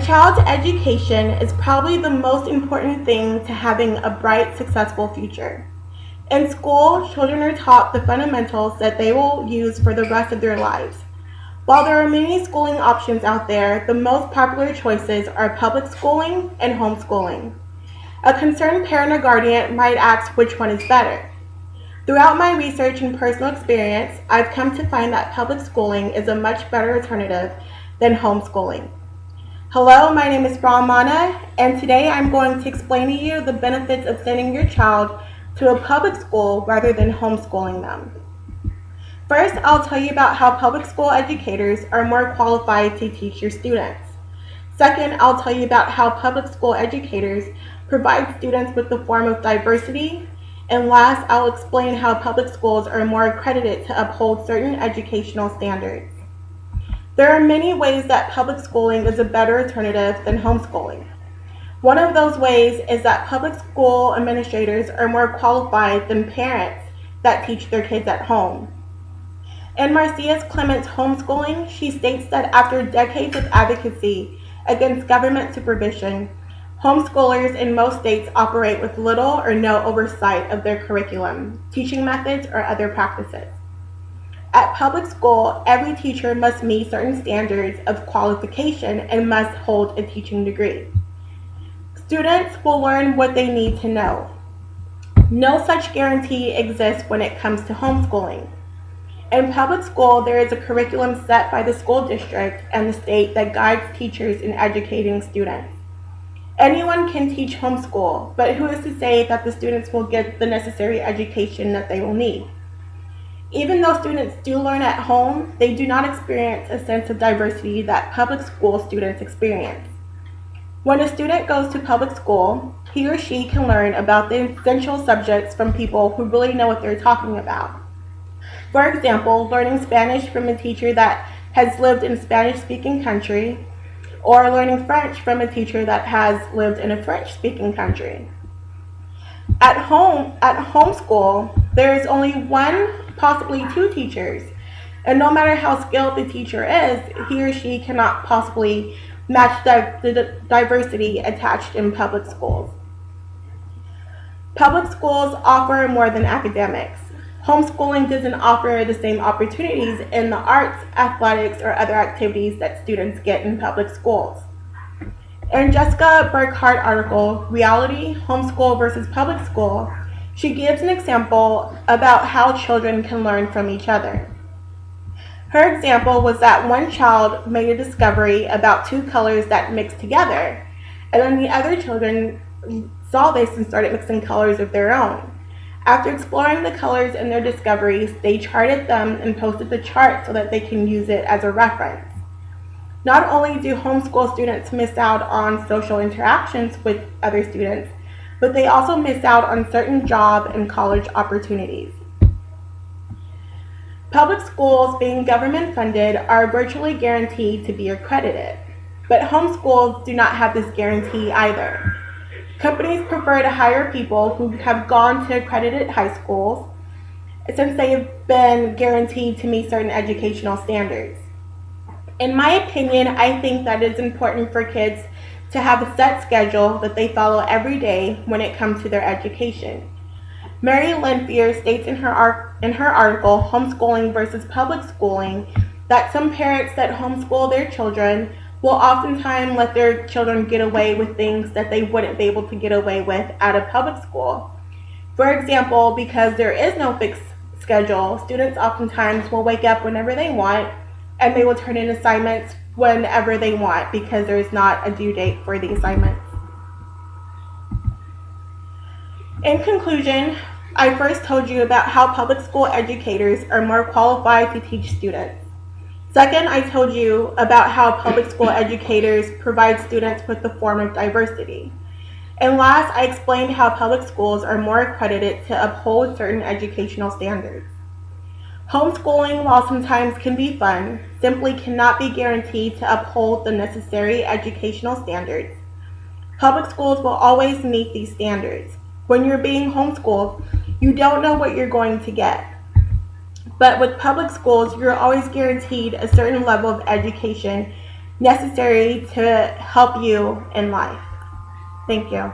child's education is probably the most important thing to having a bright, successful future. In school, children are taught the fundamentals that they will use for the rest of their lives. While there are many schooling options out there, the most popular choices are public schooling and homeschooling. A concerned parent or guardian might ask which one is better. Throughout my research and personal experience, I've come to find that public schooling is a much better alternative than homeschooling. Hello, my name is Mannah, and today I'm going to explain to you the benefits of sending your child to a public school rather than homeschooling them. First, I'll tell you about how public school educators are more qualified to teach your students. Second, I'll tell you about how public school educators provide students with the form of diversity. And last, I'll explain how public schools are more accredited to uphold certain educational standards. There are many ways that public schooling is a better alternative than homeschooling. One of those ways is that public school administrators are more qualified than parents that teach their kids at home. In Marcia Clement's Homeschooling, she states that after decades of advocacy against government supervision, homeschoolers in most states operate with little or no oversight of their curriculum, teaching methods, or other practices. At public school, every teacher must meet certain standards of qualification and must hold a teaching degree. Students will learn what they need to know. No such guarantee exists when it comes to homeschooling. In public school, there is a curriculum set by the school district and the state that guides teachers in educating students. Anyone can teach homeschool, but who is to say that the students will get the necessary education that they will need? Even though students do learn at home, they do not experience a sense of diversity that public school students experience. When a student goes to public school, he or she can learn about the essential subjects from people who really know what they're talking about. For example, learning Spanish from a teacher that has lived in a Spanish-speaking country, or learning French from a teacher that has lived in a French-speaking country. At homeschool, there is only one, possibly two teachers, and no matter how skilled the teacher is, he or she cannot possibly match the diversity attached in public schools. Public schools offer more than academics. Homeschooling doesn't offer the same opportunities in the arts, athletics, or other activities that students get in public schools. In Jessica Burkhart article, Reality, Homeschool versus Public School, she gives an example about how children can learn from each other. Her example was that one child made a discovery about two colors that mixed together, and then the other children saw this and started mixing colors of their own. After exploring the colors in their discoveries, they charted them and posted the chart so that they can use it as a reference. Not only do homeschool students miss out on social interactions with other students, but they also miss out on certain job and college opportunities. Public schools, being government funded, are virtually guaranteed to be accredited, but homeschools do not have this guarantee either. Companies prefer to hire people who have gone to accredited high schools since they have been guaranteed to meet certain educational standards. In my opinion, I think that it's important for kids to have a set schedule that they follow every day when it comes to their education. Mary Linfier states in her article, Homeschooling versus Public Schooling, that some parents that homeschool their children will oftentimes let their children get away with things that they wouldn't be able to get away with at a public school. For example, because there is no fixed schedule, students oftentimes will wake up whenever they want, and they will turn in assignments whenever they want because there is not a due date for the assignments. In conclusion, I first told you about how public school educators are more qualified to teach students. Second, I told you about how public school educators provide students with the form of diversity. And last, I explained how public schools are more accredited to uphold certain educational standards. Homeschooling, while sometimes can be fun, simply cannot be guaranteed to uphold the necessary educational standards. Public schools will always meet these standards. When you're being homeschooled, you don't know what you're going to get. But with public schools, you're always guaranteed a certain level of education necessary to help you in life. Thank you.